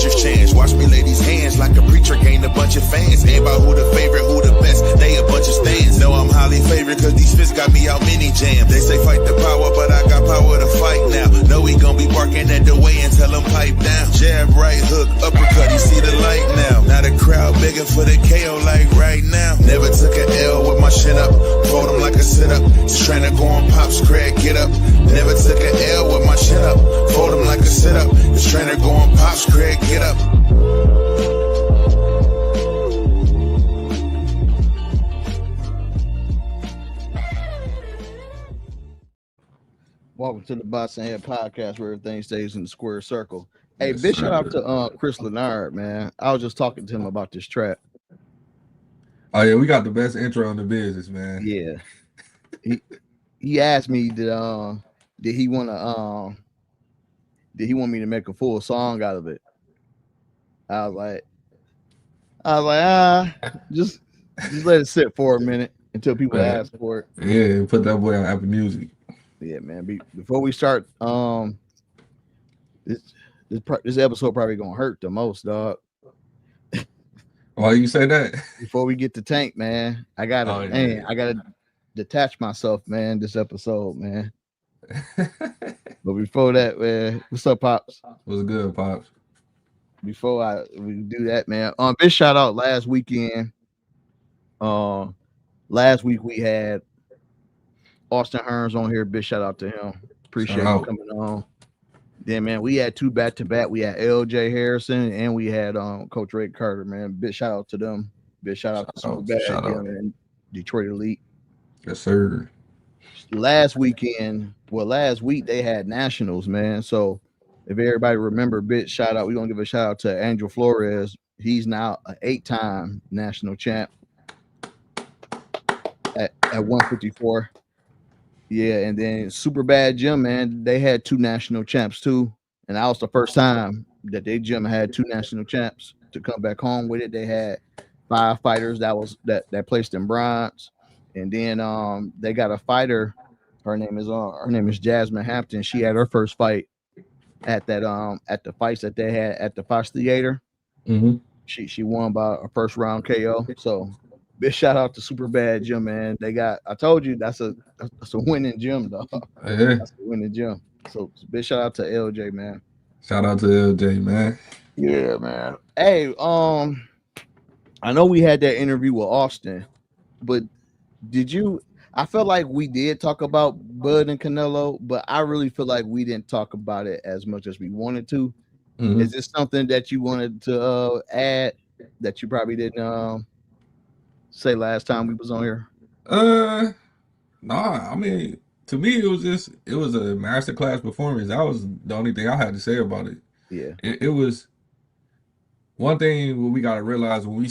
preacher's chance. Watch me lay these hands like a preacher gained a bunch of fans. Ain't about who the favorite, who the best, they a bunch of stands. Know I'm highly favored cause these fists got me out mini jams. They say fight the power, but I got power to fight now. Know we gon' be barking at the way and tell them pipe down. Jab, right hook, uppercut, you see the light now. Now the crowd begging for the KO like right now. Never took an L with my shit up, fold them like a sit-up. Just trying to go on Pops, Craig, get up. Never took an L with my shit up, fold them like a sit-up. Just trying to go on Pops, Craig, get up. Welcome to the Boxing Head Podcast, where everything stays in the square circle. Hey, big shout out to Chris Leonard, man. I was just talking to him about this track. Oh yeah, we got the best intro in the business, man. Yeah, he asked me did he want me to make a full song out of it. I was like, just let it sit for a minute until people ask for it. Yeah, put that boy on Apple Music. Yeah, man. Before we start, this episode probably gonna hurt the most, dog. Why you say that? Before we get to Tank, man, I gotta detach myself, man. This episode, man. But before that, man, what's up, Pops? What's good, Pops? Before we do that, man, big shout out last weekend. Last week we had Austin Hearns on here. Big shout out to him. Appreciate him coming on. Then, man, we had two back-to-back. We had LJ Harrison and we had Coach Ray Carter, man. Big shout out to them. Big shout out to Superbad and Detroit Elite. Yes, sir. Last week they had nationals, man. So if everybody remember, big shout out. We're gonna give a shout out to Angel Flores. He's now an 8-time national champ at 154. Yeah, and then Superbad Gym, man, they had 2 national champs too. And that was the first time that they gym had 2 national champs to come back home with it. They had 5 fighters that placed in bronze. And then they got a fighter. Her name is Jasmine Hampton. She had her first fight at that at the fights that they had at the Fox Theater. Mm-hmm. She won by a first round KO. So big shout out to Superbad Gym, man. I told you that's a winning gym, dog. Yeah. That's a winning gym. So big shout out to LJ, man. Shout out to LJ, man. Yeah, man. Hey, I know we had that interview with Austin, but I felt like we did talk about Bud and Canelo, but I really feel like we didn't talk about it as much as we wanted to. Mm-hmm. Is this something that you wanted to add that you probably didn't say last time we was on here? Nah, I mean, to me it was a masterclass performance. That was the only thing I had to say about it. Yeah. It was one thing we gotta realize when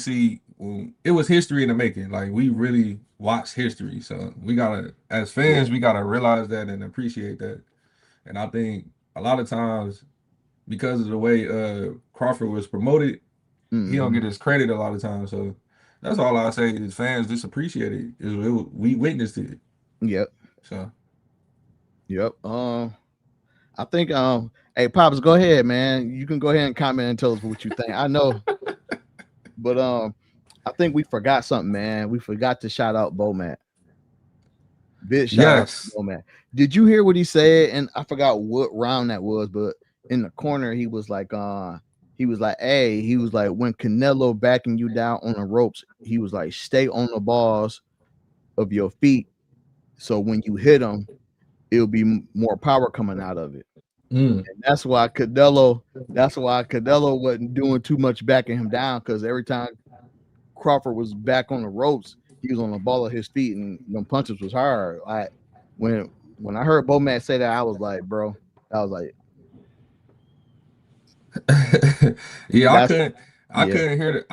it was history in the making. Like, we really watched history. So we gotta, as fans, we gotta realize that and appreciate that. And I think a lot of times, because of the way Crawford was promoted, he don't get his credit a lot of times. So that's all I say is fans just appreciate it. We witnessed it. Yep. So. Yep. I think hey Pops, go ahead, man. You can go ahead and comment and tell us what you think. I know, but I think we forgot something, man. We forgot to shout out Bowman. Big shout out to Bowman. Did you hear what he said? And I forgot what round that was, but in the corner he was like, when Canelo backing you down on the ropes, he was like, stay on the balls of your feet, so when you hit him, it'll be more power coming out of it. And that's why Canelo wasn't doing too much backing him down, because every time Crawford was back on the ropes, he was on the ball of his feet, and them punches was hard. Like when I heard Bowman say that, I was like, yeah, I couldn't hear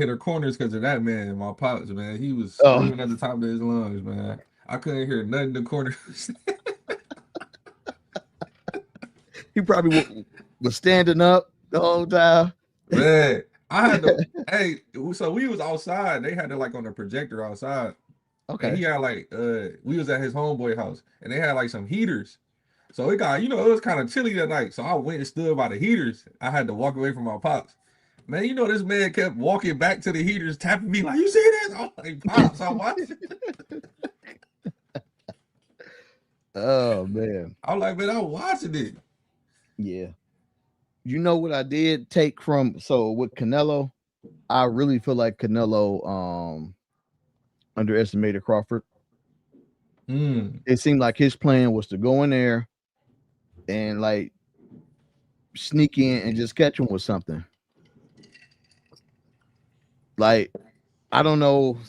the corners because of that, man. My pops, man, he was screaming at the top of his lungs, man. I couldn't hear nothing in the corners. He probably was standing up the whole time. Man, I had to. So we was outside. They had it like on the projector outside. Okay. And he had like we was at his homeboy house, and they had like some heaters. So it got, it was kind of chilly that night. So I went and stood by the heaters. I had to walk away from my pops. Man, this man kept walking back to the heaters, tapping me like, "You see this?" I'm like, "Pops, I'm watching." Oh man. I'm like, "Man, I'm watching it." Yeah. You know what I did take from with Canelo? I really feel like Canelo underestimated Crawford. It seemed like his plan was to go in there and like sneak in and just catch him with something. Like, I don't know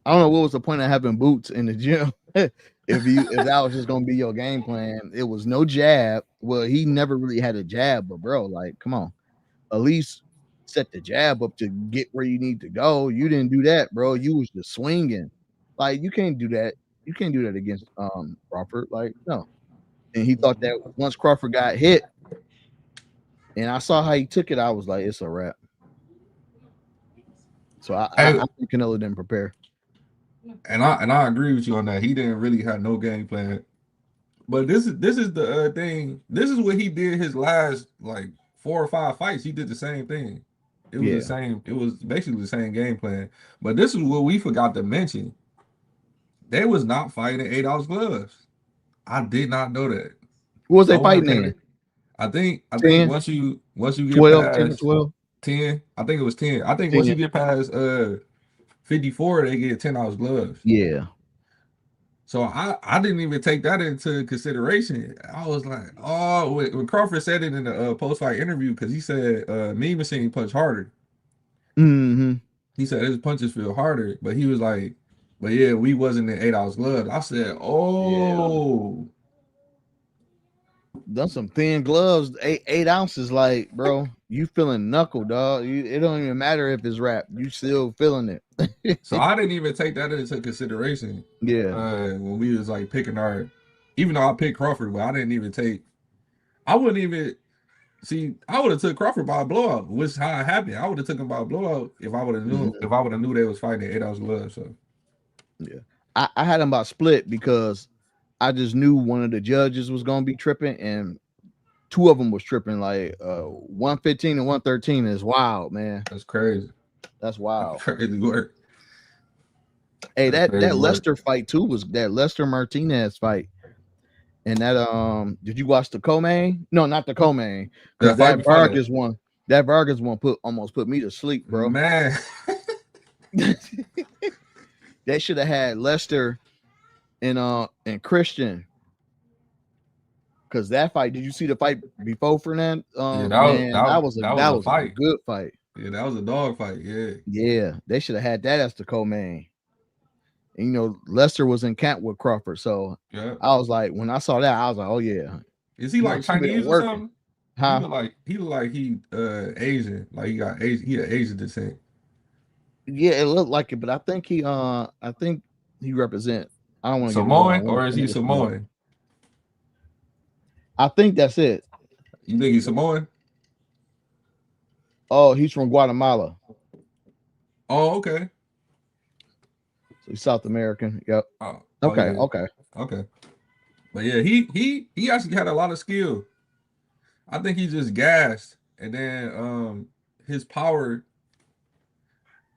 what was the point of having boots in the gym if that was just gonna be your game plan. It was no jab. Well, he never really had a jab, but bro, like, come on, at least set the jab up to get where you need to go. You didn't do that, bro. You was just swinging. Like, you can't do that. You can't do that against Crawford. Like, no. And he thought that once Crawford got hit, and I saw how he took it, I was like, it's a wrap. So I think Canelo didn't prepare. And I agree with you on that. He didn't really have no game plan. But this is the thing. This is what he did his last like 4 or 5 fights. He did the same thing. It was the same. It was basically the same game plan. But this is what we forgot to mention. They was not fighting 8-ounce gloves. I did not know that. What was they fighting in? I think 10? once you get 12, past 10 or 12? 10, I think it was 10. I think 10. Once you get past 54, they get 10-ounce gloves. Yeah. So I didn't even take that into consideration. I was like, oh, when Crawford said it in the post-fight interview, because he said Mean Machine punched harder. Mm-hmm. He said his punches feel harder, but he was like, but yeah, we wasn't in 8-ounce gloves. I said, oh. Done some thin gloves, 8 ounces. Like, bro, you feeling knuckle, dog. It don't even matter if it's wrapped. You still feeling it. So I didn't even take that into consideration. Yeah. When we was like picking even though I picked Crawford, but I didn't even I wouldn't even see. I would have took Crawford by a blowout, which is how it happened. I would have took him by a blowout if I would have knew they was fighting 8-ounce gloves. So yeah, I had him by split because I just knew one of the judges was gonna be tripping, and 2 of them was tripping. Like 115 and 113 is wild, man. That's crazy. That's wild. That's crazy work. Hey, that Lester fight too was that Lester Martinez fight. And that did you watch the co-main? No, not the co-main. Because that Vargas one almost put me to sleep, bro. Man. They should have had Lester and Christian. Because that fight, did you see the fight before Fernand? That was a good fight. Yeah, that was a dog fight. Yeah. Yeah, they should have had that as the co-main. And, Lester was in camp with Crawford, so yeah. I was like, when I saw that, I was like, oh yeah. Is he like Chinese or something? Huh? He look like he Asian, like he had Asian descent. Yeah, it looked like it, but I think he represent. I don't want to Samoan, or is he Samoan? I think that's it. You think he's Samoan? Oh, he's from Guatemala. Oh, okay. So he's South American. Yep. Okay. But yeah, he actually had a lot of skill. I think he just gassed, and then his power.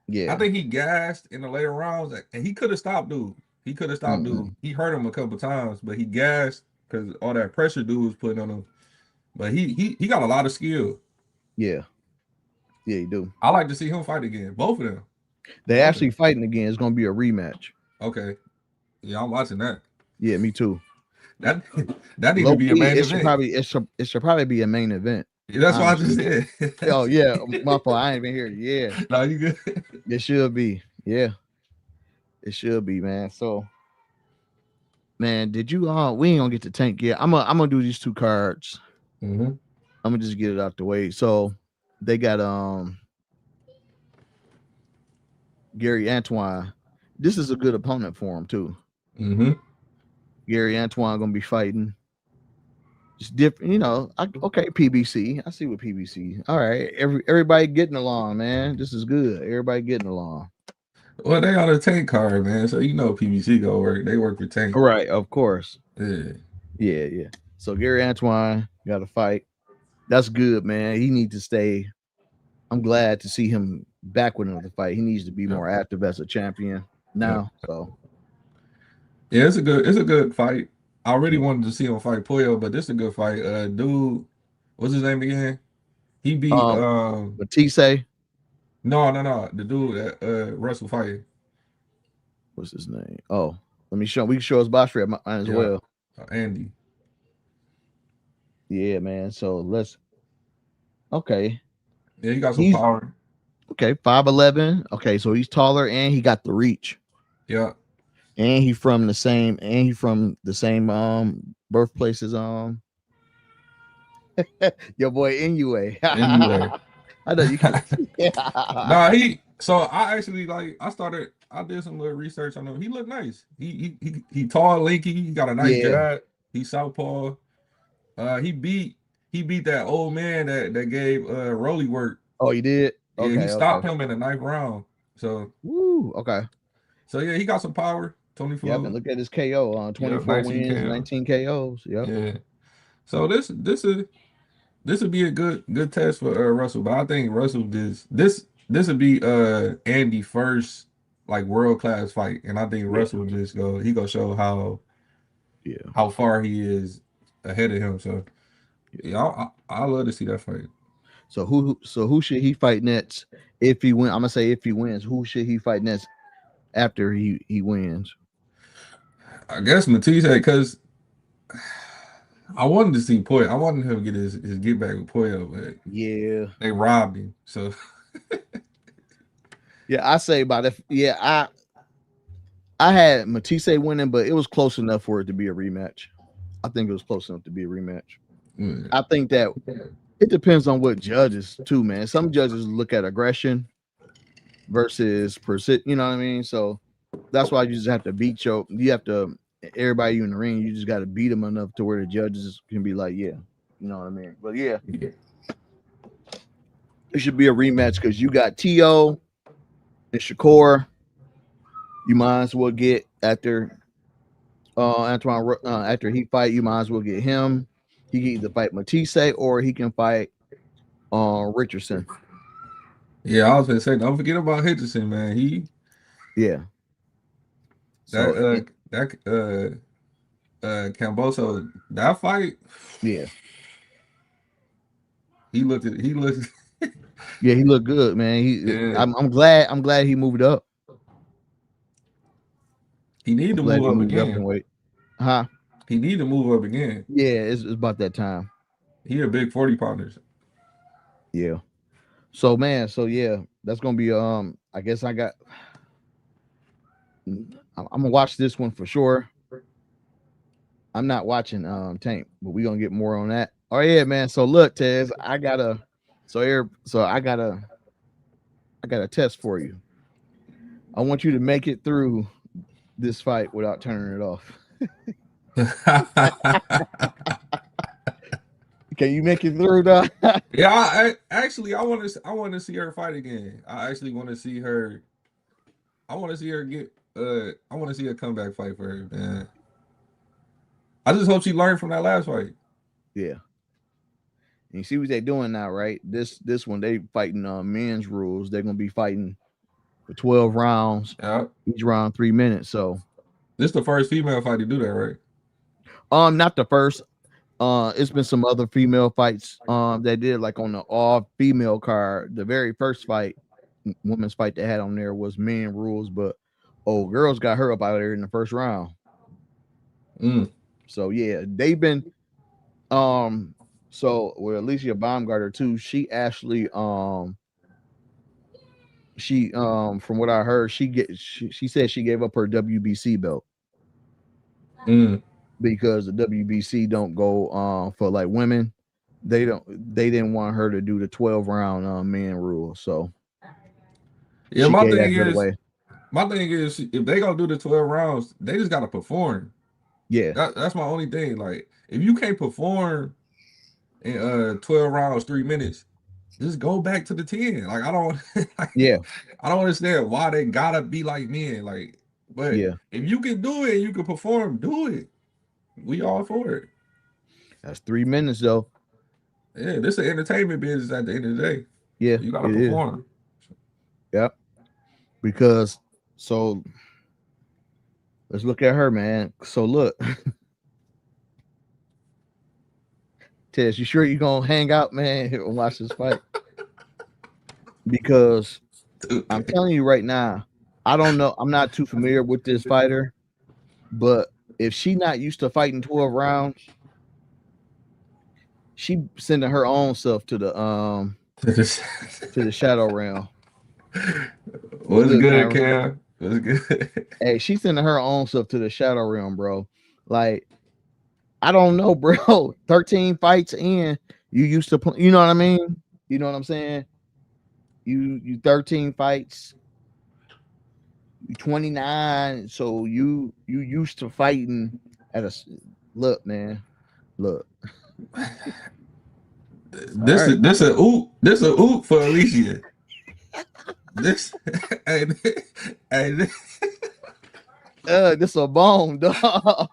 Yeah, I think he gassed in the later rounds, and he could have stopped dude. Dude. He hurt him a couple times, but he gassed because all that pressure dude was putting on him. But he got a lot of skill. Yeah. Yeah, he do. I like to see him fight again. Both of them. They actually fighting again. It's gonna be a rematch. Okay. Yeah, I'm watching that. Yeah, me too. That needs to be a main event. It should probably be a main event. Yeah, that's what I just said. Oh yeah, my fault. I ain't even here. Yeah. No, you good. It should be. Yeah. It should be, man. So, man, did you? We ain't gonna get to Tank yet. I'm gonna do these 2 cards. Mm-hmm. I'm gonna just get it out the way. So, they got Gary Antuanne. This is a good opponent for him too. Mm-hmm. Gary Antuanne gonna be fighting. It's different, okay, PBC. I see what PBC. All right, everybody getting along, man. This is good. Everybody getting along. Well, they on a Tank card, man. So PBC go work. They work for Tank. Right, of course. Yeah. Yeah. So Gary Antuanne got to fight. That's good, man. He needs to stay. I'm glad to see him back with another fight. He needs to be more active as a champion now. So yeah, it's a good fight. I really wanted to see him fight Puyo, but this is a good fight. Dude, what's his name again? He beat Matisse. No. The dude that Russell fighting. What's his name? Oh, let me show. We can show his box rep as well. Andy. Yeah, man. So let's. Okay. Yeah, he got some power. Okay, 5'11". Okay, so he's taller and he got the reach. Yeah. And he from the same birthplace as your boy Inoue. I know you can. Nah, I did some little research on him. He looked nice. He tall, lanky, he got a nice jab. He's southpaw. He beat that old man that gave Rolly work. Oh, he did? Yeah, he stopped him in the 9th round. So okay. So yeah, he got some power. 24. Yep, and look at his KO on 24 wins, KO. 19 KOs. Yep. Yeah. So this would be a good test for Russell, but I think Russell this would be Andy first like world class fight, and I think Russell will just go show how far he is ahead of him. So yeah, I love to see that fight. So who should he fight next if he win? I'm gonna say if he wins, who should he fight next after he wins? I guess Matisse, because I wanted to see Puyo. I wanted him to get his get back with Puyo, but they robbed him. So yeah, I say about it. Yeah, I had Matisse winning, but it was close enough for it to be a rematch. I think it was close enough to be a rematch. I think that it depends on what judges too, man. Some judges look at aggression versus you know what I mean? So that's why you just have to everybody you in the ring, you just got to beat them enough to where the judges can be like, yeah, you know what I mean? But yeah, it should be a rematch because you got T.O. and Shakur. You might as well get after Antoine after he fight, you might as well get him. He can either fight Matisse or he can fight Richardson. Yeah, I was gonna say, don't forget about Richardson, man. Camboso, that fight. Yeah. He looked yeah, he looked good, man. I'm glad he moved up. He need to move up again. Huh? He need to move up again. Yeah, it's about that time. He a big 40 pounders. Yeah. So man, yeah, that's gonna be I guess I'm gonna watch this one for sure. I'm not watching Tank, but we're gonna get more on that. Oh yeah, man. So look, Tez, I got a test for you. I want you to make it through this fight without turning it off. Can you make it through that? Yeah, I want to see her fight again. I actually want to see her. I want to see her get. I want to see a comeback fight for her, man. I just hope she learned from that last fight. Yeah. And you see what they're doing now, right? This one they fighting men's rules. They're gonna be fighting for 12 rounds. Yeah. Each round 3 minutes. So this is the first female fight to do that, right? Not the first. It's been some other female fights they did, like on the all female card. The very first fight, women's fight they had on there was men rules, but girls got her up out of there in the first round. So yeah, they've been so with Alycia Baumgardner too, she actually from what I heard, she said she gave up her WBC belt. Because the WBC don't go for like women. They didn't want her to do the 12 round men rule. So yeah, my thing is if they gonna do the 12 rounds, they just gotta perform. Yeah, that's my only thing. Like if you can't perform in 12 rounds 3 minutes, just go back to the 10. Like I don't I don't understand why they gotta be like men. Like, but if you can do it and you can perform, do it. We all for it. That's 3 minutes though. Yeah, this is an entertainment business at the end of the day. Yeah, You gotta it perform. is. Yep. Because so let's look at her, man. So look. Tess, you sure you gonna hang out, man, and watch this fight? Because I'm telling you right now, I don't know. I'm not too familiar with this fighter, but if she not used to fighting 12 rounds, she sending her own self to the shadow realm. What's good, Cam? What's good? Hey, she's sending her own self to the shadow realm, bro. Like, I don't know, bro. 13 fights in, you used to play, you know what I mean? You know what I'm saying? You 13 fights, 29. So you used to fighting at a look, man. Look. This a oop for Alycia. This This a bone, dog.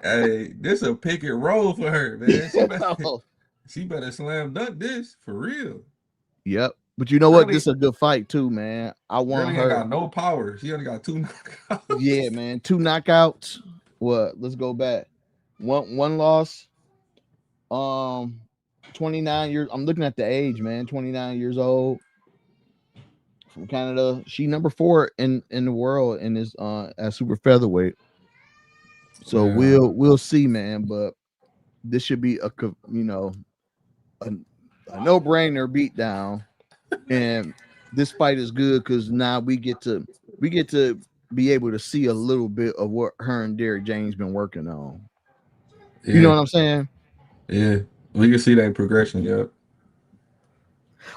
Hey, this a pick and roll for her, man. She better slam dunk this for real. Yep. But you know what? This is a good fight too, man. I want her. Ain't got no power. She only got 2 knockouts. Yeah, man. 2 knockouts. What? Let's go back. One loss. 29 years. I'm looking at the age, man. 29 years old. From Canada. She number 4 in the world in this at super featherweight. So we'll see, man. But this should be a no-brainer beatdown. And this fight is good because now we get to be able to see a little bit of what her and Derrick James been working on. Yeah. You know what I'm saying? Yeah, we can see that progression. Yep.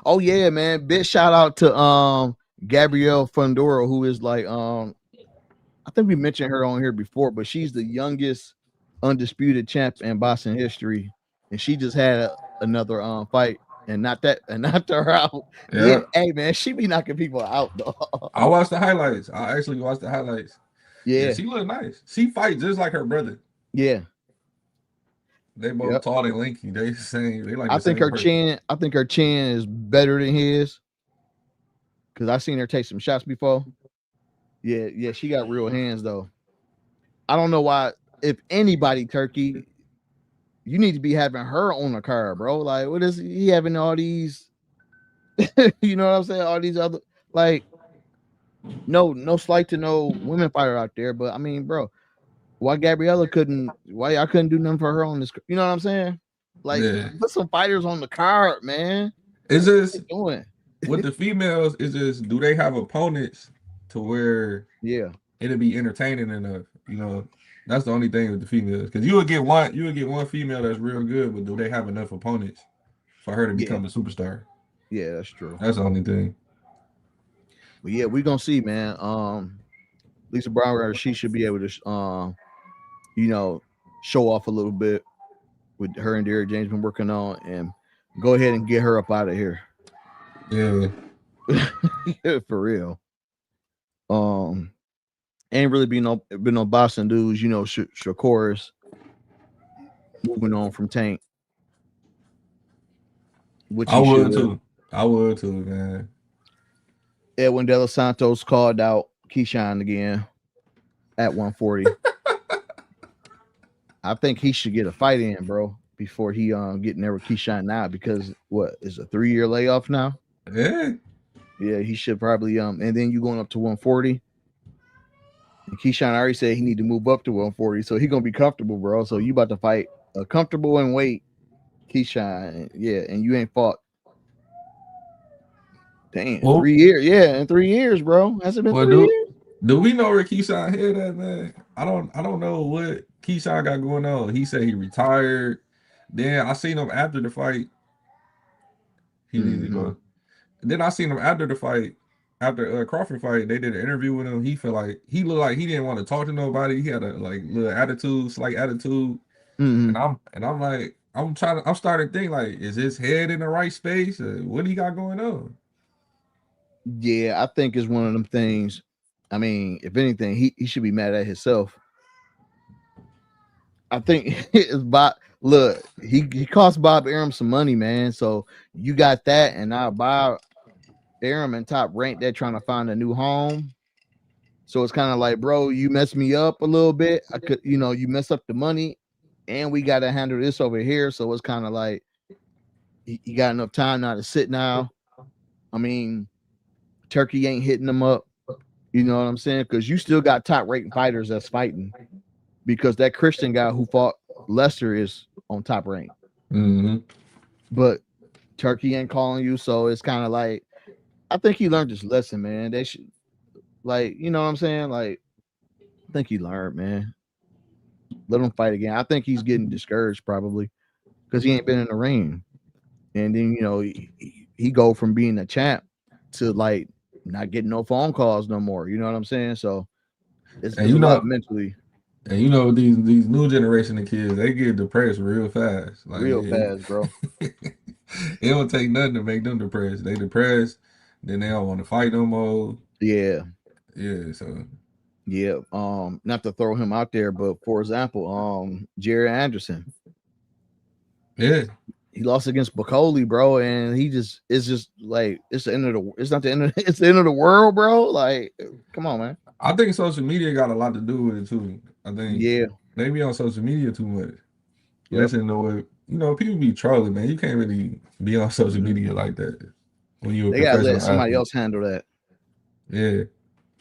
Oh yeah, man! Big shout out to Gabrielle Fundora, who is like I think we mentioned her on here before, but she's the youngest undisputed champ in boxing history, and she just had another fight. And knocked her out. Yeah. Hey man, she be knocking people out, though. I watched the highlights. I actually watched the highlights. Yeah, she look nice. She fights just like her brother. Yeah. They both tall and lanky. They same. They like. I think her chin is better than his. Cause I seen her take some shots before. Yeah, she got real hands though. I don't know why. If anybody, Turkey, you need to be having her on the card, bro. Like, what is he having all these? You know what I'm saying? All these other, like, no slight to no women fighter out there, but I mean, bro, why Gabriella why I couldn't do nothing for her on this? You know what I'm saying? Like, put some fighters on the card, man. Is this doing with the females? Is this do they have opponents to where it'll be entertaining enough? You know. That's the only thing with the females, because you would get one female that's real good, but do they have enough opponents for her to become a superstar? Yeah, that's true. That's the only thing. But yeah, we're gonna see, man. Lisa Baumgardner, she should be able to show off a little bit with her and Derrick James been working on, and go ahead and get her up out of here. Yeah. For real. Ain't really been no boxing dudes, Shakur's moving on from Tank. I would too, man. Edwin De Los Santos called out Keeshan again at 140. I think he should get a fight in, bro, before he getting there with Keeshan now, because what is a 3-year layoff now? Yeah. Yeah, he should probably and then you going up to 140. And Keeshan already said he need to move up to 140, so he gonna be comfortable, bro. So you about to fight a comfortable in weight, Keeshan, and you ain't fought. Damn, 3 years, in 3 years, bro. Has it been 3 years? Do we know where Keeshan head at, man? I don't know what Keeshan got going on. He said he retired. Then I seen him after the fight. He needed to go. Then I seen him after the fight. After Crawford fight, they did an interview with him. He felt like he looked like he didn't want to talk to nobody. He had a little attitude, slight attitude. And I'm like, I'm starting to think, like, is his head in the right space? What he got going on? Yeah, I think it's one of them things. I mean, if anything, he should be mad at himself. I think his Look, he cost Bob Arum some money, man. So you got that, and now Bob Arum and Top Rank, they're trying to find a new home. So it's kind of like, bro, you messed me up a little bit. I could, you mess up the money, and we got to handle this over here. So it's kind of like you got enough time now to sit now. I mean, Turkey ain't hitting them up. You know what I'm saying? Because you still got top ranked fighters that's fighting. Because that Christian guy who fought Lester is on Top Rank. Mm-hmm. But Turkey ain't calling you, so it's kind of like I think he learned his lesson, man. They should, like, you know what I'm saying? Like, I think he learned, man. Let him fight again. I think he's getting discouraged probably because he ain't been in the ring, and then he go from being a champ to like not getting no phone calls no more. You know what I'm saying? So it's a lot mentally. And these new generation of kids, they get depressed real fast. Like Real fast, bro. It don't take nothing to make them depressed. They depressed, then they don't want to fight no more. Yeah. So yeah. Not to throw him out there, but for example, Jerry Anderson. Yeah. He lost against Bacoli, bro, and it's the end of the it's not the end of it's the end of the world, bro. Like, come on, man. I think social media got a lot to do with it too. I think they be on social media too much. Listen to what people be trolling, man. You can't really be on social media like that when you're a professional gotta let somebody athlete. else handle that. Yeah.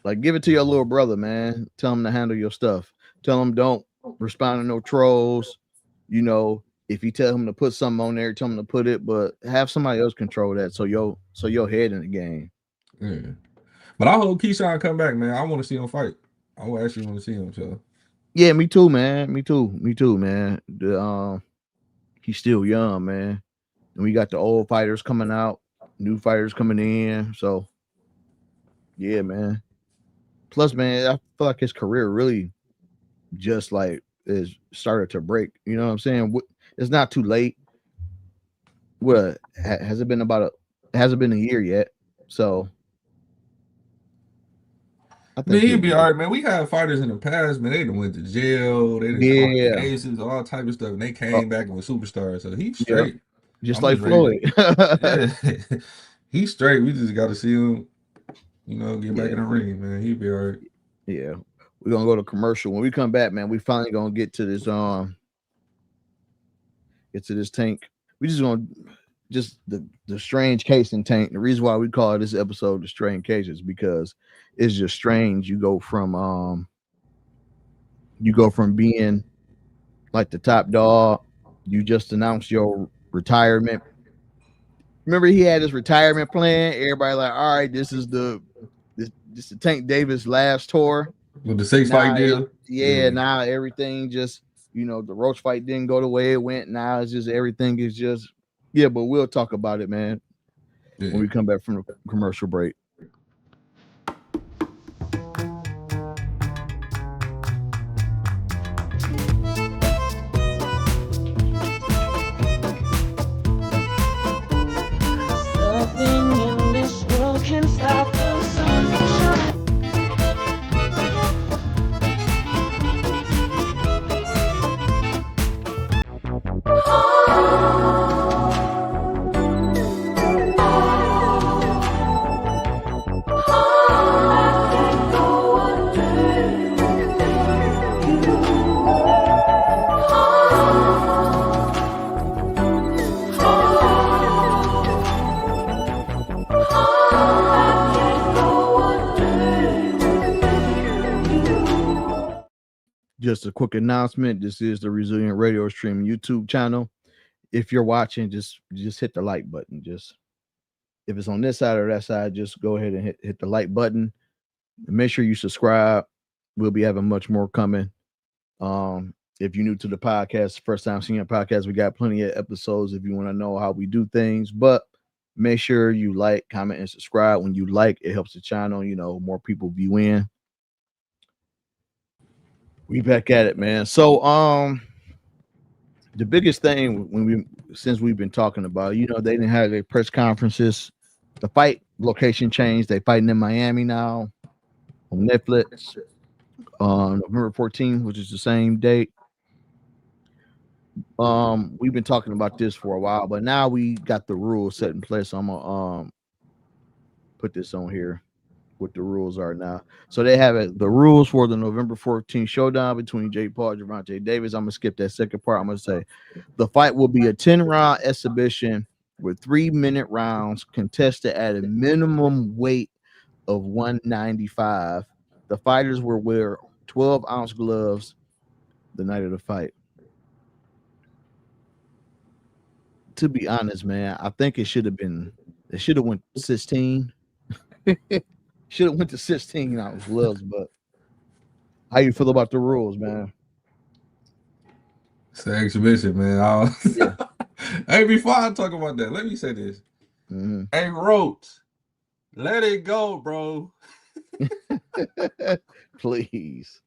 Like, give it to your little brother, man. Tell him to handle your stuff. Tell him don't respond to no trolls. If you tell him to put something on there, tell him to put it, but have somebody else control that so your head in the game. Yeah. But I hope Keeshan come back, man. I want to see him fight. I actually want to see him, so. Yeah, me too, man. Me too, man. He's still young, man. And we got the old fighters coming out, new fighters coming in. So yeah, man. Plus, man, I feel like his career really just like is started to break. You know what I'm saying? It's not too late. What has it been it hasn't been a year yet. So I think he'd be all right, man. We had fighters in the past, man. They done went to jail. They done caught cases, all type of stuff, and they came back and were superstars. So he's straight. Just like Floyd. Yeah. He's straight. We just got to see him, get back in the ring, man. He'd be all right. Yeah. We're going to go to commercial. When we come back, man, we finally going to get to this tank. We just going to the strange case in tank. The reason why we call this episode the strange case is because it's just strange. You go from being like the top dog. You just announced your retirement. Remember, he had his retirement plan. Everybody like, all right, this is the Tank Davis last tour with the 6-fight deal. Now everything just the Roach fight didn't go the way it went. Now it's just everything is just but we'll talk about it, man, when we come back from the commercial break. Just a quick announcement. This is the Resilient Radio Stream YouTube channel. If you're watching, just hit the like button. Just if it's on this side or that side, just go ahead and hit the like button. And make sure you subscribe. We'll be having much more coming. If you're new to the podcast, first time seeing a podcast, we got plenty of episodes if you want to know how we do things. But make sure you like, comment, and subscribe. When you like, it helps the channel. More people view in. We back at it, man. So the biggest thing since we've been talking about, they didn't have their press conferences. The fight location changed. They fighting in Miami now on Netflix on November 14th, which is the same date. we've been talking about this for a while, but now we got the rules set in place. So I'm gonna put this on here. What the rules are now. So they have it. The rules for the November 14th showdown between Jake Paul and Gervonta Davis. I'm gonna skip that second part. I'm gonna say the fight will be a 10-round exhibition with 3-minute rounds contested at a minimum weight of 195. The fighters will wear 12-ounce gloves the night of the fight. To be honest, man, I think it should have been. It should have went 16. Should have went to 16 ounce gloves, but how you feel about the rules, man? It's an exhibition, man. Yeah. Hey, before I talk about that, let me say this. Mm-hmm. Hey, Roach, let it go, bro. Please.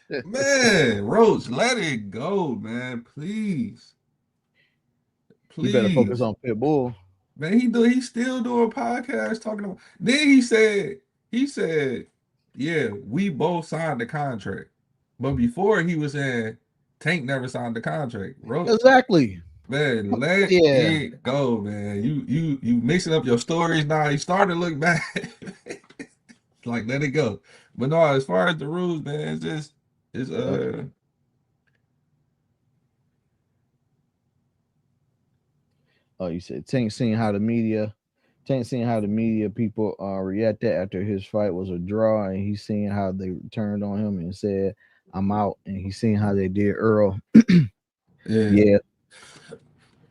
Man, Roach, let it go, man. Please. You better focus on Pitbull. Man, he's still doing podcasts talking about. Then he said, yeah, we both signed the contract. But before he was saying Tank never signed the contract. Roach, Exactly. man, let it go, man. You mixing up your stories now. You starting to look bad. Like, let it go. But no, as far as the rules, man, it's Oh, you said Tank seeing how the media people reacted after his fight was a draw, and he's seeing how they turned on him and said, "I'm out," and he's seeing how they did Earl. Yeah.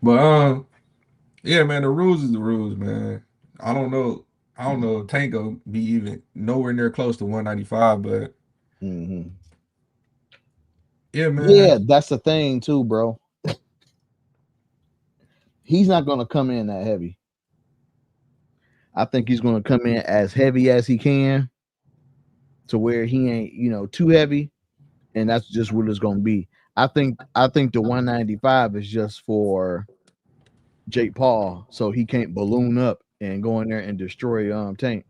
But yeah, man, the rules is the rules, man. I don't know if Tank will be even nowhere near close to 195, but yeah, man. Yeah, that's the thing too, bro. He's not gonna come in that heavy. I think he's gonna come in as heavy as he can to where he ain't, too heavy, and that's just what it's gonna be. I think the 195 is just for Jake Paul, so he can't balloon up and go in there and destroy Tank.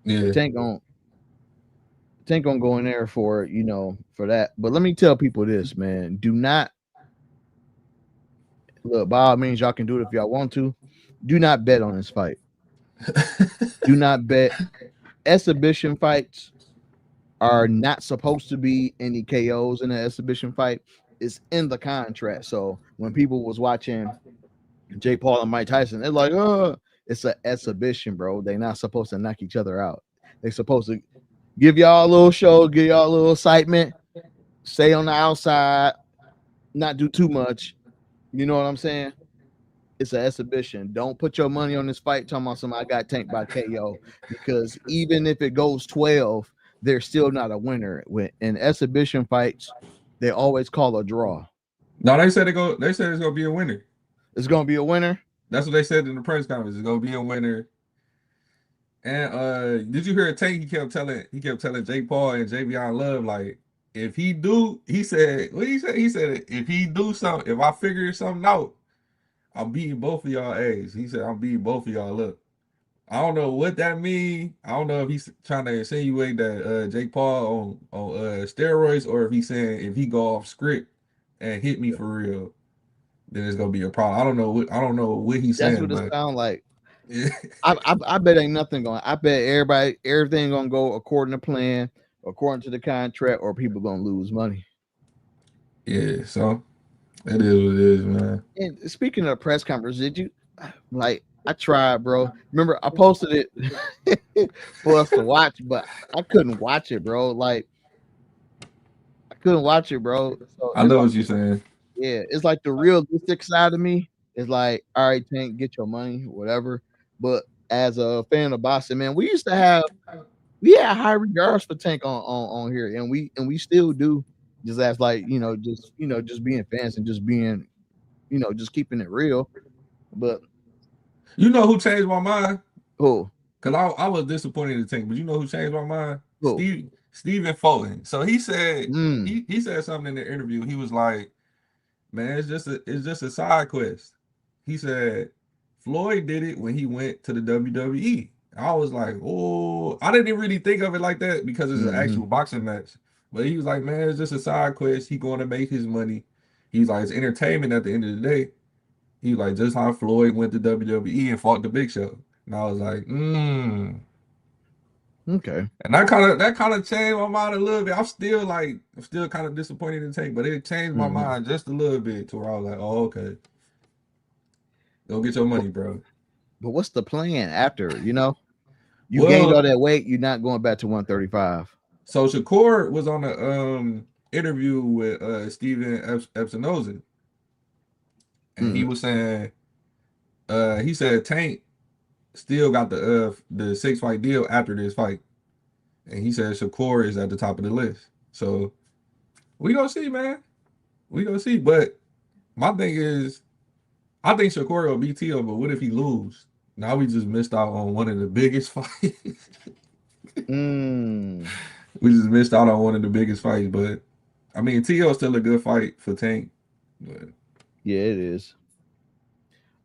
Yeah. Tank gonna go in there for for that. But let me tell people this, man. Do not look, by all means, y'all can do it if y'all want to. Do not bet on this fight. Do not bet. Exhibition fights are not supposed to be any KOs in an exhibition fight. It's in the contract. So when people was watching Jake Paul and Mike Tyson, they're like, "Oh, it's an exhibition, bro. They're not supposed to knock each other out. They're supposed to give y'all a little show, give y'all a little excitement, stay on the outside, not do too much. You know what I'm saying? It's an exhibition. Don't put your money on this fight talking about somebody got tanked by KO, because even if it goes 12, they're still not a winner. In exhibition fights, they always call a draw. No, they said it's gonna be a winner. It's gonna be a winner. That's what they said in the press conference. It's gonna be a winner. And did you hear Tank? He kept telling Jake Paul and Javion Love, like, if he do, he said, what he said? He said, if he do something, if I figure something out, I'm beating both of y'all A's. He said, I'm beating both of y'all up. I don't know what that means. I don't know if he's trying to insinuate that Jake Paul on steroids, or if he's saying if he go off script and hit me for real, then it's gonna be a problem. I don't know what he's saying. That's what it sounds like. I bet ain't nothing going. I bet everything gonna go according to plan, according to the contract, or people gonna lose money. Yeah, so it is what it is, man. And speaking of press conference, did you I tried, bro. Remember, I posted it for us to watch, but I couldn't watch it, bro. Like, I couldn't watch it, bro. So I know what you're saying. Yeah, it's like the realistic side of me is like, all right, Tank, get your money, whatever. But as a fan of boxing, man, we had high regards for Tank on here, and we still do. Just as like, just being fans and just being, just keeping it real. But you know who changed my mind? Who? Because I was disappointed in Tank, but you know who changed my mind? Who? Stephen Fulton. So he said he said something in the interview. He was like, man, it's just a side quest. He said Floyd did it when he went to the WWE. I was like, oh, I didn't really think of it like that because it's an actual boxing match. But he was like, man, it's just a side quest. He going to make his money. He's like, it's entertainment at the end of the day. He like, just how Floyd went to WWE and fought the Big Show. And I was like, Okay. And that kind of changed my mind a little bit. I'm still kind of disappointed in Tank, but it changed my mind just a little bit to where I was like, oh, okay. Go get your money, bro. But what's the plan after? You gained Well, all that weight. You're not going back to 135. so Shakur was on a interview with Steven Epsinoza, and he was saying he said Tank still got the 6-fight deal after this fight, and he said Shakur is at the top of the list. So we gonna see, man. We gonna see. But my thing is, I think Shakur will beat Tio, but what if he lose? Now we just missed out on one of the biggest fights. We just missed out on one of the biggest fights, but I mean, Tio's still a good fight for Tank. But Yeah, it is.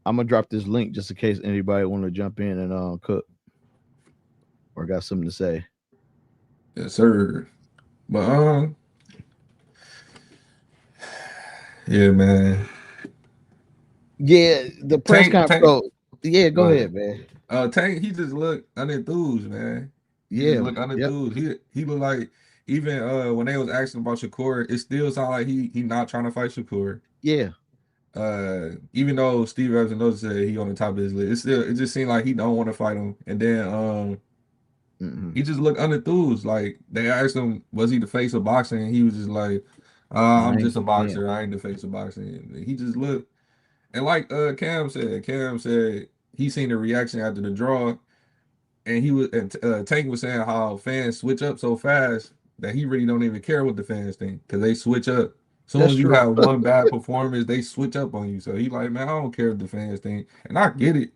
I'm gonna drop this link just in case anybody want to jump in and cook or got something to say. yes, sir. But yeah, man. Yeah, the press conference. Oh, yeah, go ahead, man. Tank, he just looked unenthused, man. He just looked unenthused. He looked like even when they was asking about Shakur, it still sounded like he not trying to fight Shakur. Yeah. Even though Steve Evans knows said he on the top of his list, it just seemed like he don't want to fight him. And then he just looked unenthused. Like they asked him, was he the face of boxing? And he was just like, I'm just a boxer. I ain't the face of boxing. And he just looked. And like Cam said he seen the reaction after the draw, and Tank was saying how fans switch up so fast that he really don't even care what the fans think because they switch up. As soon as you have one bad performance, they switch up on you. So he like, man, I don't care what the fans think, and I get it,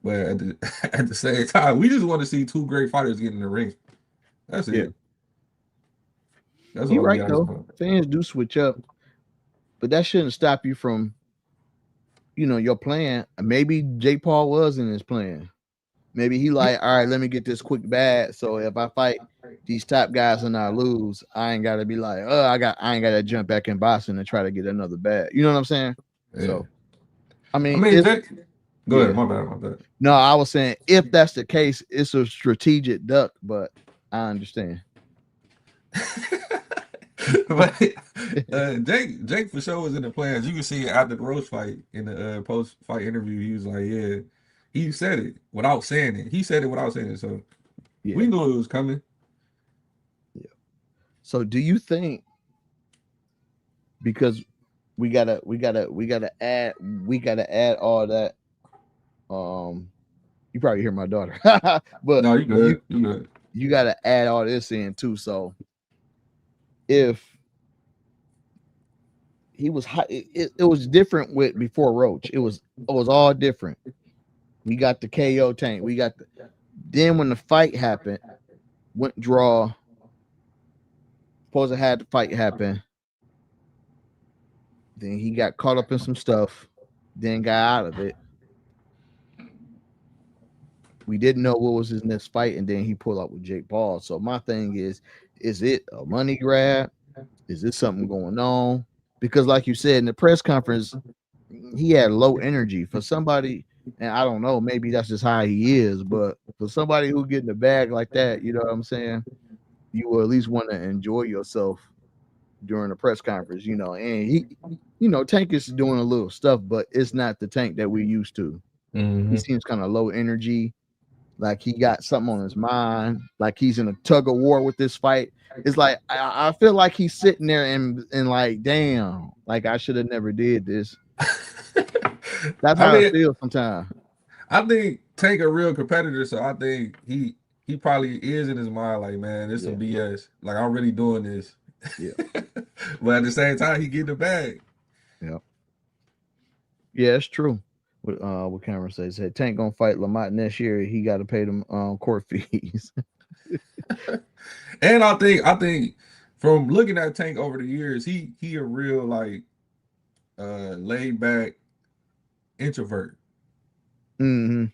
but at the same time, we just want to see two great fighters get in the ring. That's it. Yeah. That's You're all right though. Fans do switch up, but that shouldn't stop you from, your plan. Maybe Jake Paul was in his plan. Maybe he like, all right, let me get this quick bag. So if I fight these top guys and I lose, I ain't gotta be like, I ain't gotta jump back in boxing and try to get another bag. You know what I'm saying? Yeah. So I mean Jake, go ahead, my bad. No, I was saying if that's the case, it's a strategic duck, but I understand. But Jake for sure was in the plans. You can see after the Roach fight in the post-fight interview, he was like, yeah, he said it without saying it. He said it without saying it, so we knew it was coming. Yeah. So do you think, because we gotta add all that, you probably hear my daughter, but no, you good. You good. You gotta add all this in too. So if he was high, it was different with before Roach. It was all different. We got the KO Tank. Then when the fight happened, went draw. Supposed to had the fight happen. Then he got caught up in some stuff. Then got out of it. We didn't know what was his next fight, and then he pulled up with Jake Paul. So my thing is it a money grab? Is this something going on? Because like you said in the press conference, he had low energy for somebody, and I don't know, maybe that's just how he is, but for somebody who get in the bag like that, you know what I'm saying? You will at least want to enjoy yourself during the press conference, and he, Tank is doing a little stuff, but it's not the Tank that we used to. He seems kind of low energy, like he got something on his mind, like he's in a tug of war with this fight. It's like I feel like he's sitting there and like, damn, like I should have never did this. That's how I feel sometimes. I think Tank a real competitor, so I think he probably is in his mind like, man, this some BS. Like I'm really doing this. Yeah. But at the same time, he get the bag. Yeah. Yeah, it's true. What Cameron says, hey, Tank gonna fight Lamont next year. He got to pay them court fees. And I think from looking at Tank over the years, he a real like laid back introvert. And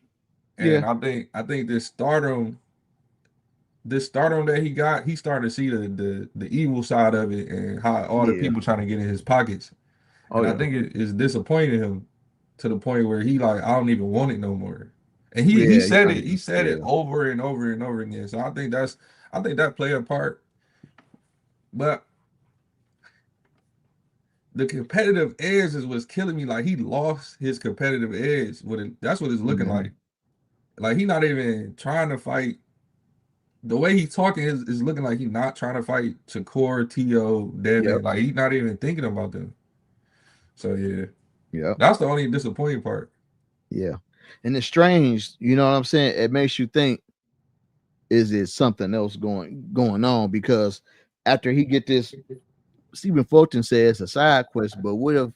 I think this stardom that he got, he started to see the evil side of it and how all the people trying to get in his pockets. Oh And I yeah. think it's disappointing him to the point where he like, I don't even want it no more. And he Yeah, said kind it, of. he said it Yeah. over and over and over again. So I think that play a part. But the competitive edge is what's killing me. Like he lost his competitive edge. That's what it's looking Mhm. like. Like he not even trying to fight. The way he's talking is looking like he's not trying to fight Shakur, T.O., Yep. Devin. Like he's not even thinking about them. So yeah, Yep. that's the only disappointing part. Yeah. And it's strange, you know what I'm saying? It makes you think, is it something else going on? Because after he get this, Stephen Fulton says a side quest, but what if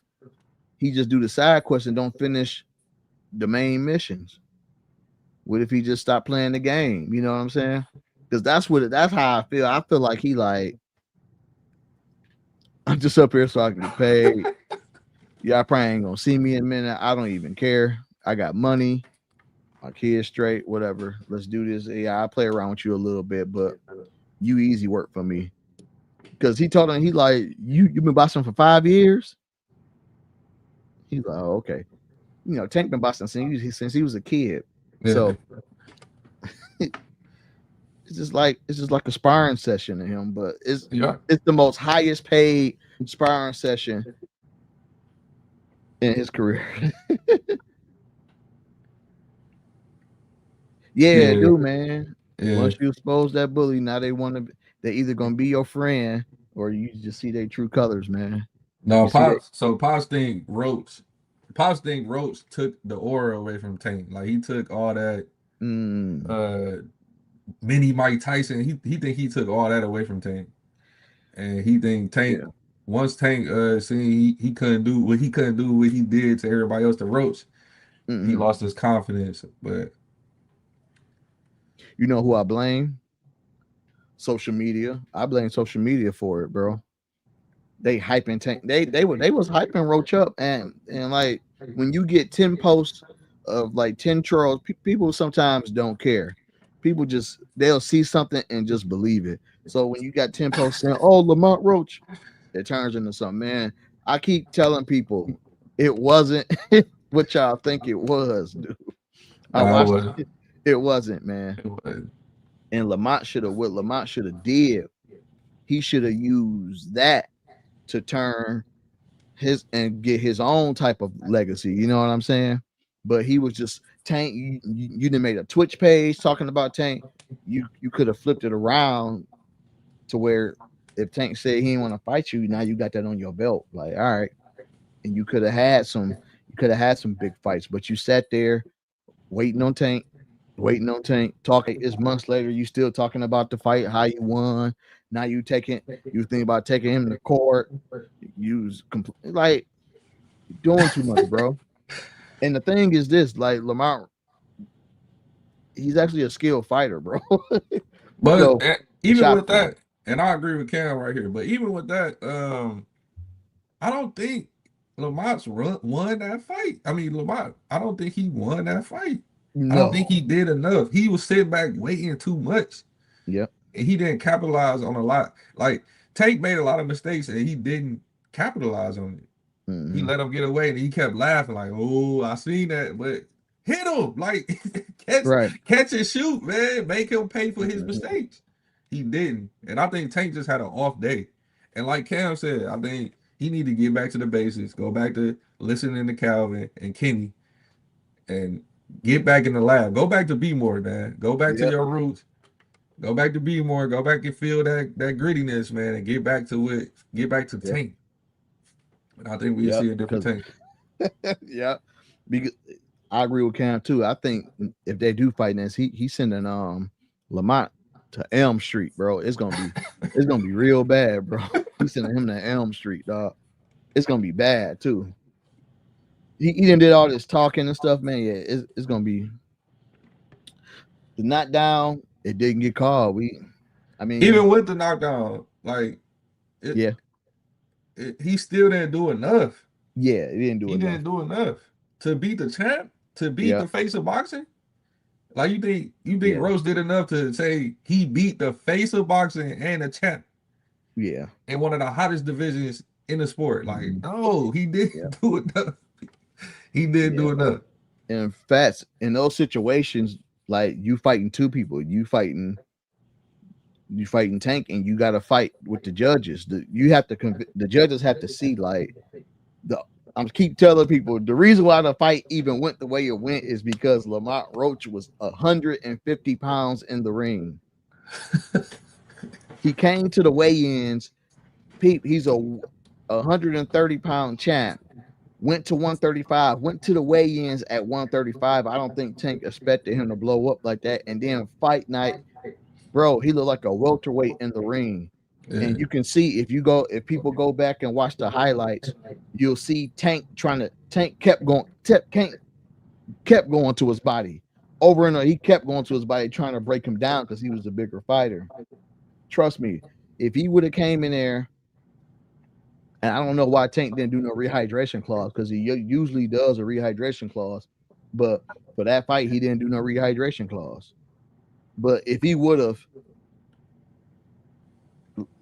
he just do the side quest and don't finish the main missions? What if he just stop playing the game? You know what I'm saying? Because that's how I feel. I feel like he like, I'm just up here so I can get paid. Yeah, I probably ain't gonna see me in a minute. I don't even care. I got money, my kids straight, whatever. Let's do this. Yeah, I play around with you a little bit, but you easy work for me. Because he told him, he like, you been boxing for 5 years? He's like, oh, okay. You know, Tank been boxing since he was a kid. Yeah, So it's just like a sparring session to him, but yeah, it's the most highest paid sparring session in his career. Yeah, yeah, dude, man. yeah. Once you expose that bully, now they either gonna be your friend or you just see their true colors, man. No, You see that? Pops think Roach took the aura away from Tank. Like he took all that Mm, uh mini Mike Tyson. He think he took all that away from Tank. And he think Tank yeah. once Tank seen he couldn't do what he did to everybody else to Roach, he Mm-mm. lost his confidence. But You know who I blame? Social media. I blame social media for it, bro. They hyping Tank. They was hyping Roach up, and like when you get 10 posts of like 10 trolls, people sometimes don't care. People just they'll see something and just believe it. So when you got 10 posts saying, "Oh, Lamont Roach," it turns into something. Man, I keep telling people it wasn't what y'all think it was, dude. I nah, watched it. It wasn't, man. it was And Lamont should have did. He should have used that to turn his and get his own type of legacy. You know what I'm saying? But he was just Tank. You didn't make a Twitch page talking about Tank. You could have flipped it around to where if Tank said he didn't want to fight you, now you got that on your belt. Like, all right, and you could have had some big fights, but you sat there waiting on Tank. Talking it's months later, you still talking about the fight, how you won. Now you think about taking him to court. Like doing too much, bro. And the thing is this, like Lamont, he's actually a skilled fighter, bro. but So even shot with for him. that, and I agree with Cam right here, but even with that, I don't think won that fight. I mean, Lamont, I don't think he won that fight. I don't think No. he did enough. He was sitting back waiting too much, Yep. and he didn't capitalize on a lot. Like Tank made a lot of mistakes, and he didn't capitalize on it. He Mm-hmm. let him get away, and he kept laughing like, "Oh, I seen that," but hit him like catch, Right. catch and shoot, man. Make him pay for his Mm-hmm. mistakes. He didn't, and I think Tank just had an off day. And like Cam said, I think he need to get back to the basics, go back to listening to Calvin and Kenny, and get back in the lab. Go back to be more, man. Go back to Yep. your roots. Go back to be more. Go back and feel that grittiness, man, and get back to Yep. Tank. And I think we'll Yep. see a different Because Tank. yeah. Because I agree with Cam too. I think if they do fight this, he's sending Lamont to Elm Street, bro. It's gonna be real bad, bro. He's sending him to Elm Street, dog. It's gonna be bad too. He done did all this talking and stuff, man. Yeah, it's gonna be not down. It didn't get called. I mean, Even with the knockdown, like it, yeah, he still didn't do enough. yeah, it didn't do He enough. didn't do enough to beat the champ, to beat Yeah, the face of boxing. Like you think yeah, Roach did enough to say he beat the face of boxing and the champ yeah, in one of the hottest divisions in the sport. Like, no, he Yeah. didn't do enough. He didn't Yeah. do enough. In fact, in those situations, like you fighting two people, you fighting Tank, and you got to fight with the judges. You have to the judges have to see like the. I'm keep telling people the reason why the fight even went the way it went is because Lamont Roach was 150 pounds in the ring. He came to the weigh-ins. He's a 130-pound champ. Went to 135. Went to the weigh-ins at 135. I don't think Tank expected him to blow up like that. And then fight night, bro, he looked like a welterweight in the ring. Yeah. And you can see if people go back and watch the highlights, you'll see Tank kept going to his body over and over. He kept going to his body trying to break him down because he was a bigger fighter. Trust me, if he would have came in there, and I don't know why Tank didn't do no rehydration clause because he usually does a rehydration clause, but for that fight he didn't do no rehydration clause. But if he would have,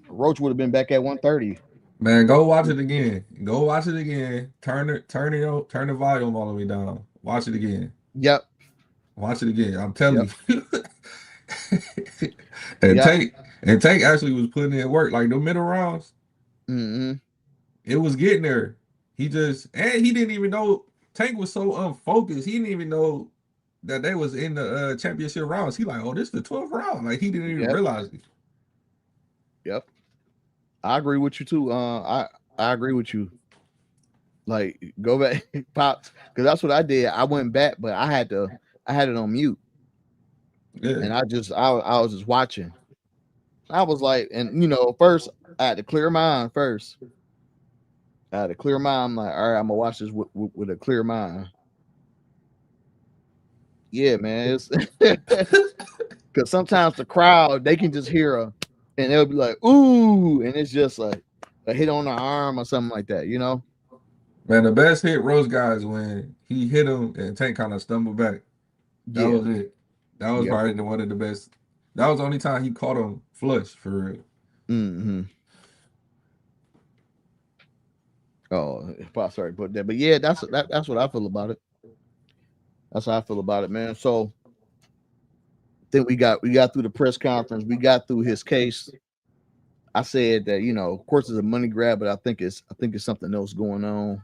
Roach would have been back at 130. Man, go watch it again. Go watch it again. Turn the volume all the way down. Watch it again. Yep. Watch it again. I'm telling you. And Tank actually was putting in work. Like the middle rounds, it was getting there. He didn't even know. Tank was so unfocused. He didn't even know that they was in the championship rounds. He like, oh, this is the 12th round. Like he didn't even realize it. Yep. I agree with you too. I agree with you. Like go back, Pops, because that's what I did. I went back, but I had it on mute. Yeah. And I was just watching. I was like, and first I had to clear mind first. I'm like, all right, I'm gonna watch this with a clear mind. Yeah, man. It's because sometimes the crowd, they can just hear and they'll be like, ooh, and it's just like a hit on the arm or something like that, Man, the best hit Roach guys when he hit him and Tank kind of stumbled back. That was it. That was probably one of the best. That was the only time he caught him flush for real. Mm-hmm. Oh, sorry, but yeah, that's what I feel about it. That's how I feel about it, man. So then we got through the press conference. We got through his case. I said that of course it's a money grab, but I think it's something else going on.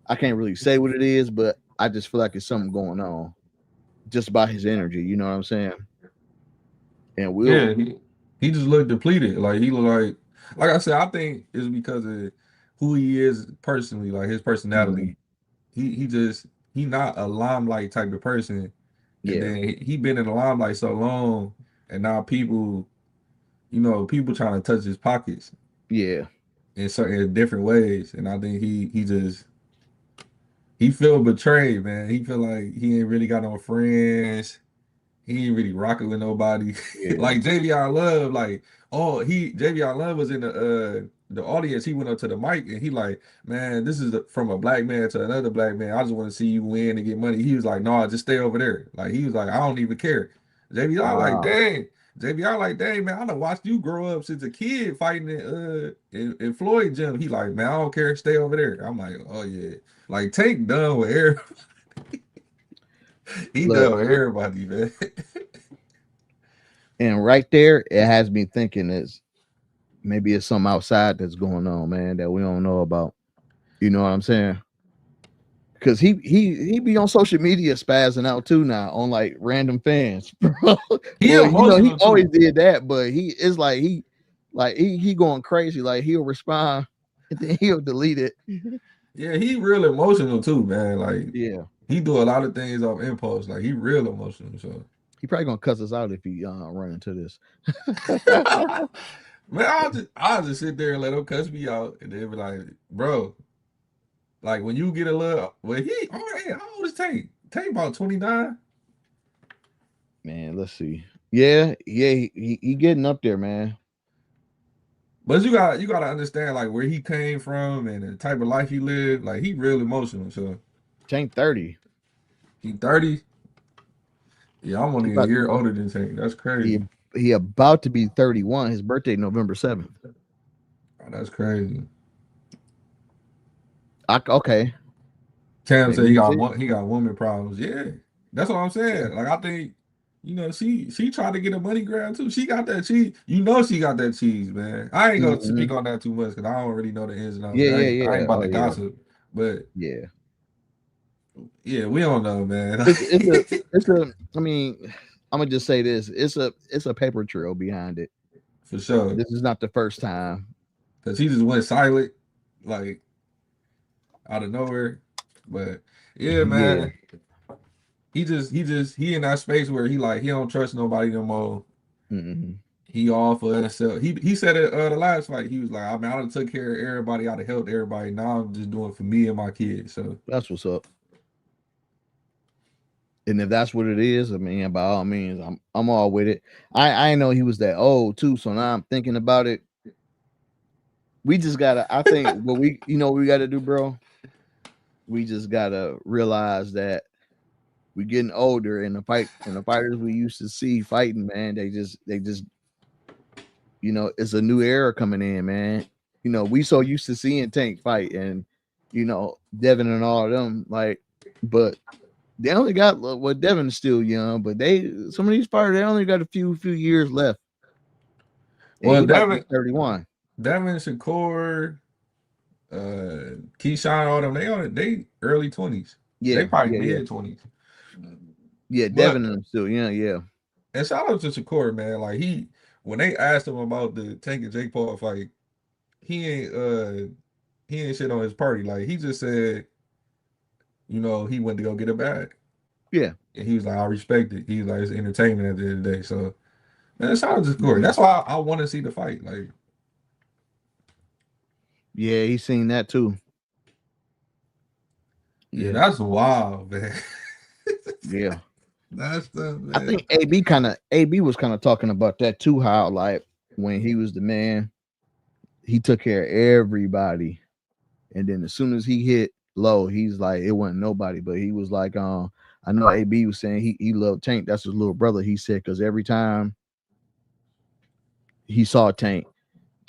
I can't really say what it is, but I just feel like it's something going on, just by his energy. You know what I'm saying? And he just looked depleted. Like he looked like I said. I think it's because of who he is personally, like his personality. Mm-hmm. He not a limelight type of person. Yeah. And then he been in the limelight so long, and now people trying to touch his pockets. Yeah. In different ways. And I think he feel betrayed, man. He feel like he ain't really got no friends. He ain't really rocking with nobody. Yeah. Like JVR Love, JVR Love was in the audience. He went up to the mic and he like, man, this is from a black man to another black man. I just want to see you win and get money. He was like, no, just stay over there. Like he was like, I don't even care. JVR like, dang. JVR like, dang, man, I done watched you grow up since a kid fighting in Floyd gym. He like, man, I don't care. Stay over there. I'm like, oh yeah. Like Tank done with everybody. He done with everybody, man. And right there, it has me thinking maybe it's something outside that's going on, man, that we don't know about. You know what I'm saying? Because he be on social media spazzing out too now on like random fans. He always did that, but he is like he going crazy. Like he'll respond and then he'll delete it. Yeah, he real emotional too, man. Like he do a lot of things off impulse. Like he real emotional. So he probably gonna cuss us out if he run into this. Man, I'll just sit there and let him cuss me out, and then be like, bro. Like when you get a little, how old is Tank? Tank about 29. Man, let's see. Yeah, he getting up there, man. But you gotta understand like where he came from and the type of life he lived. Like he real emotional. So Tank 30. He 30. Yeah, I'm only a year older than Tank. That's crazy. He about to be 31. His birthday November 7th. Oh, that's crazy. Okay. Cam said Maybe he's it. he got woman problems. Yeah, that's what I'm saying. Like I think, she tried to get a money grab too. She got that cheese. She got that cheese, man. I ain't gonna speak on that too much because I don't really know the ins and outs. Yeah, I ain't yeah. about Oh to yeah. gossip, but Yeah. yeah, we don't know, man. It's a I mean, I'm gonna just say this. It's a paper trail behind it. For sure, This is not the first time. because he just went silent, like out of nowhere. But yeah, Yeah. man, he in that space where he don't trust nobody no more. Mm-hmm. He all for himself. He said it the last fight. He was like, I mean, I done took care of everybody, I done helped everybody. Now I'm just doing it for me and my kids. So That's what's up. And if that's what it is, I mean, by all means, I'm all with it. I know he was that old too, so now I'm thinking about it. We just gotta. I think what what we gotta do, bro. We just gotta realize that we're getting older, and the fighters we used to see fighting, man, they just it's a new era coming in, man. We so used to seeing Tank fight, and Devin and all of them, like, but they only got Devin's still young, but some of these fighters they only got a few years left. And well, he about to be 31. Devin, Shakur, Keeshan, all them, they early 20s. They Yeah, probably yeah. mid 20s. Yeah, But Devin and them still young, yeah. and shout out to Shakur, man. Like when they asked him about the Tank and Jake Paul fight, he ain't shit on his party. Like he just said, he went to go get a bag. Yeah. And he was like, I respect it. He was like, it's entertainment at the end of the day. So man, shout out to Shakur. That's why I want to see the fight. Like, yeah, he's seen that too. yeah, that's wild, man. Yeah. That's the man. I think AB was kind of talking about that too, how like when he was the man, he took care of everybody. And then as soon as he hit low, he's like, it wasn't nobody. But he was like, I know AB was saying he loved Tank. That's his little brother. He said, because every time he saw Tank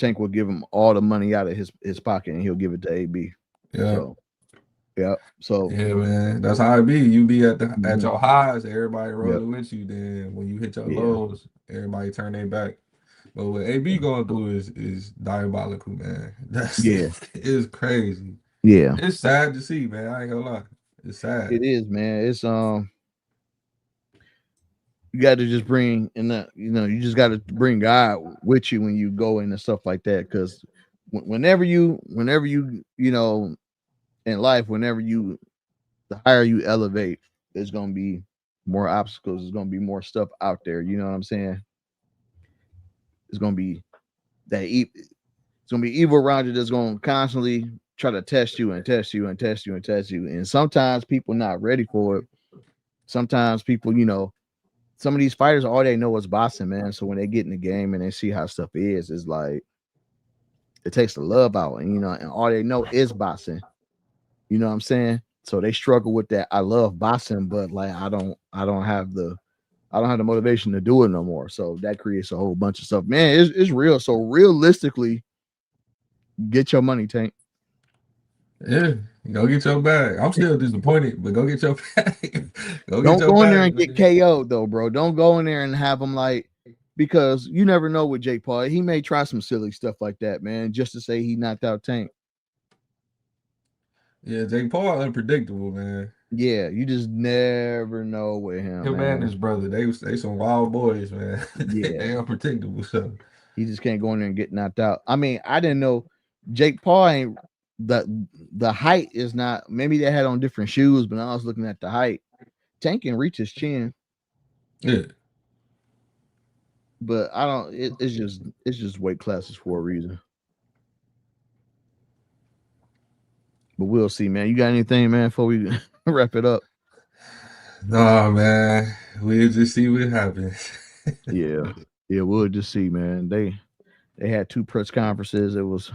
would give him all the money out of his pocket and he'll give it to AB. Yeah. So, yeah. So yeah, man, that's how it be. You be at your highs, everybody rolling with you. Then when you hit your lows, everybody turn their back. But what AB going through is diabolical, man. That's it's crazy. Yeah, it's sad to see, man. I ain't gonna lie, it's sad. It is, man. It's you got to just bring you just got to bring God with you when you go into stuff like that, because whenever you in life, the higher you elevate, there's gonna be more obstacles. There's gonna be more stuff out there. You know what I'm saying? It's gonna be it's gonna be evil around you that's gonna constantly try to test you and test you and test you and test you. And sometimes people not ready for it. Sometimes people, some of these fighters, all they know is boxing, man. So when they get in the game and they see how stuff is, it's like it takes the love out, and and all they know is boxing. You know what I'm saying? So they struggle with that. I love boxing, but like I don't have the motivation to do it no more. So that creates a whole bunch of stuff. Man, it's real. So realistically, get your money, Tank. Yeah, go get your bag. I'm still disappointed, but go get your bag. Don't go in there and get KO'd though, bro. Don't go in there and have them because you never know with Jake Paul. He may try some silly stuff like that, man, just to say he knocked out Tank. Yeah, Jake Paul unpredictable, man. Yeah, you just never know with him. Him and his brother, they some wild boys, man. Yeah, they unpredictable. So he just can't go in there and get knocked out. I mean, I didn't know Jake Paul ain't the height is not. Maybe they had on different shoes, but I was looking at the height. Tank can reach his chin. Yeah, but I don't. It's just weight classes for a reason. But we'll see, man. You got anything, man, before we wrap it up? Nah, man. We'll just see what happens. Yeah, we'll just see, man. They had 2 press conferences. It was,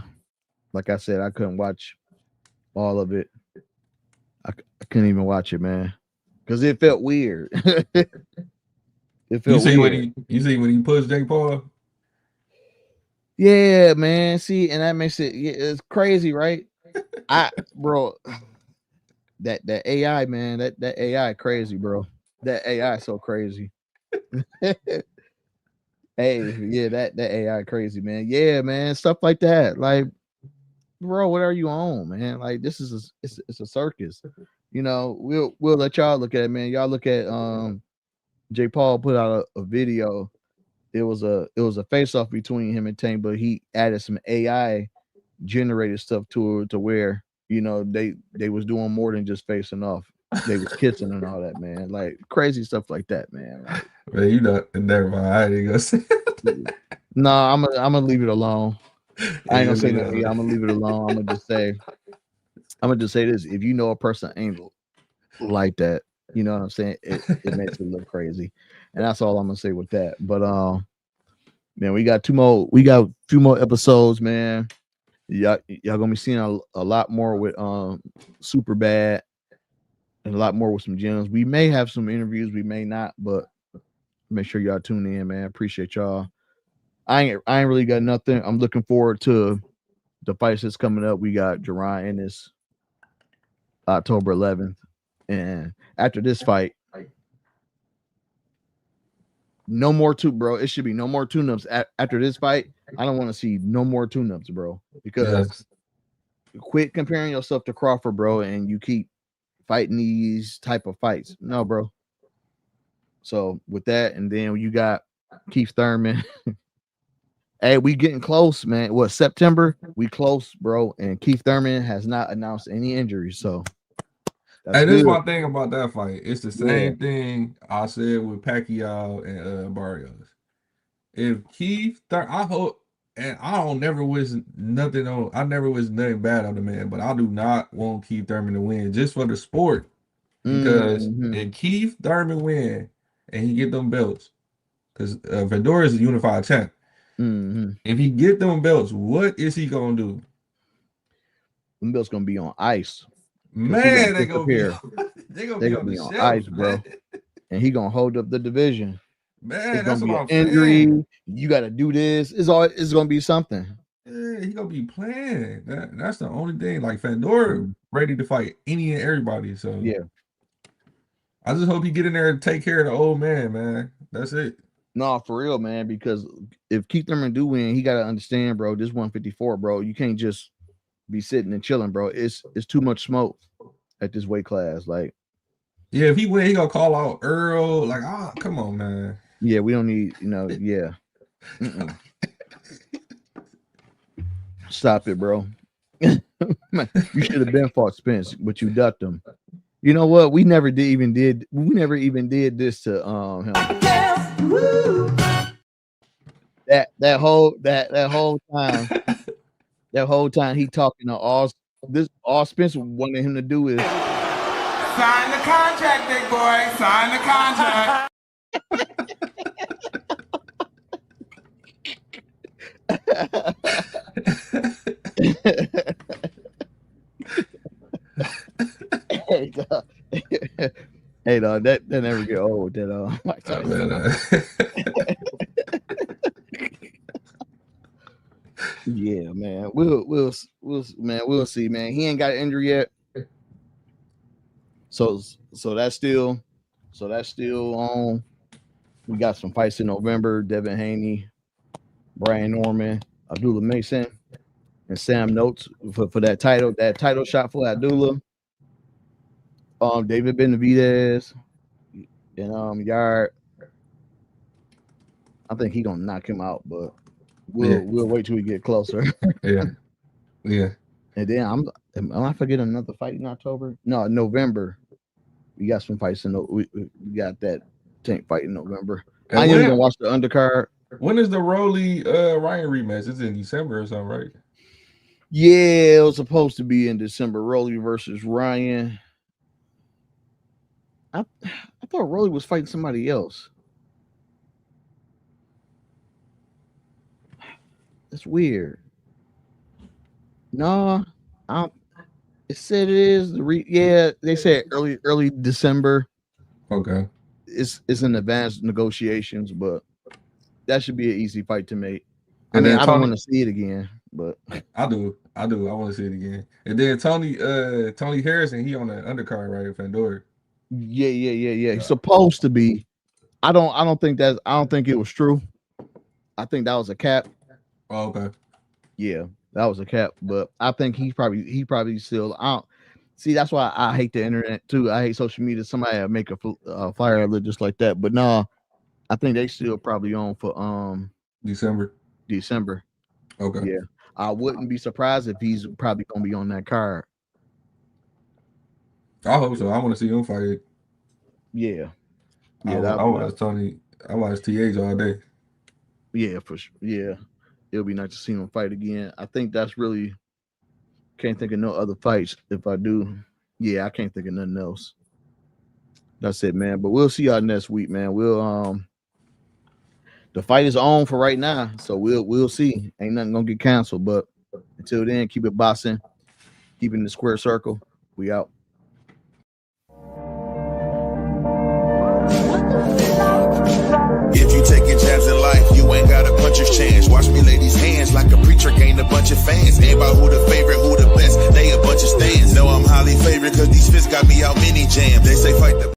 like I said, I couldn't watch all of it. I couldn't even watch it, man, because it felt weird. It felt weird. You see when he pushed Jake Paul? Yeah, man. See, and that makes it's crazy, right? Bro, that AI, man, that AI crazy, bro. That AI so crazy. Hey, yeah, that AI crazy, man. Yeah, man, stuff like that. Like, bro, what are you on, man? Like, this is it's a circus. You know, we'll let y'all look at it, man. Y'all look at J. Paul put out a video. It was a face off between him and Tank, but he added some AI generated stuff to it to where they was doing more than just facing off. They was kissing and all that, man. Like crazy stuff like that, man. Like, Man, you know, never mind. I ain't gonna say. no, I'm gonna leave it alone. I ain't gonna say that. nothing. I'm gonna leave it alone. I'm gonna just say this: if you know a person ain't like that, you know what I'm saying, it makes it look crazy, and that's all I'm gonna say with that. But man, we got a few more episodes, man. Y'all gonna be seeing a lot more with Super Bad and a lot more with some gems. We may have some interviews, we may not, but make sure y'all tune in, man. Appreciate y'all. I ain't really got nothing. I'm looking forward to the fights that's coming up. We got Gervonta in this October 11th, and after this fight, no more bro. It should be no more tune-ups after this fight. I don't want to see no more tune-ups, bro, because quit comparing yourself to Crawford, bro, and you keep fighting these type of fights. No, bro. So with that, and then you got Keith Thurman. Hey, we getting close, man. What, September? We close, bro. And Keith Thurman has not announced any injuries, so and this is my thing about that fight. It's the same thing I said with Pacquiao and Barrios. If Keith Thurman, I hope, and I don't never wish nothing on. I never wish nothing bad on the man, but I do not want Keith Thurman to win just for the sport. Because if Keith Thurman win and he get them belts, because Fedor is a unified champ. If he get them belts, what is he gonna do? Them belts gonna be on ice. Man, they gonna be on ice, bro. And he gonna hold up the division. Man, it's that's gonna be what an I'm injury. saying. You got to do this. It's gonna be something. Yeah, he gonna be playing. That's the only thing. Like Fedor ready to fight any and everybody. So yeah, I just hope he get in there and take care of the old man. That's it. No, for real, man. Because if Keith Thurman do win, he got to understand, bro. This 154, bro. You can't just be sitting and chilling, bro. It's too much smoke at this weight class. Like, yeah, if he win, he gonna call out Earl. Like, come on, man. Yeah, we don't need, yeah. Stop it, bro. Man, you should have been fought Spence, but you ducked him. You know what? We never even did this to him. That whole time he talking to all Spence wanted him to do is sign the contract, big boy. Sign the contract. Hey, dog, that never get old. That yeah, man. We'll see, man. He ain't got an injury yet, so that's still on. We got some fights in November. Devin Haney, Brian Norman, Abdullah Mason, and Sam Notes for that title shot for Abdullah. David Benavidez and Yard. I think he gonna knock him out, but we'll wait till we get closer. yeah. And then am I forgetting another fight in October? No, November. We got some fights we got that Tank fight in November. And I ain't even gonna watch the undercard. When is the Rolly Ryan rematch? It's in December or something, right? Yeah, it was supposed to be in December. Rolly versus Ryan. I thought Rolly was fighting somebody else. That's weird. No, it said it is they said early December. Okay. It's in advanced negotiations, but that should be an easy fight to make. And I don't want to see it again. but I do. I want to see it again. And then Tony Harrison, he on the undercard, right? Fandora. Yeah. He's supposed to be. I don't think it was true. I think that was a cap. Oh, okay. Yeah, that was a cap. But I think he probably still. I don't see. That's why I hate the internet too. I hate social media. Somebody make a flyer look just like that. But no, I think they still probably on for December. Okay. Yeah, I wouldn't be surprised if he's probably gonna be on that card. I hope so. I want to see him fight. Yeah. I watch Tony. I watch TH all day. Yeah, for sure. Yeah, it'll be nice to see him fight again. I think that's really. Can't think of no other fights. If I do, yeah, I can't think of nothing else. That's it, man. But we'll see y'all next week, man. We'll the fight is on for right now, so we'll see. Ain't nothing gonna get canceled, but until then, keep it boxing, keep it in the square circle. We out. If you taking jabs in life, you ain't got a puncher's chance. Watch me lay these hands like a preacher gained a bunch of fans. Ain't about who the favorite, who the best, they a bunch of stands. Know I'm highly favored cause these fists got me out many jams. They say fight the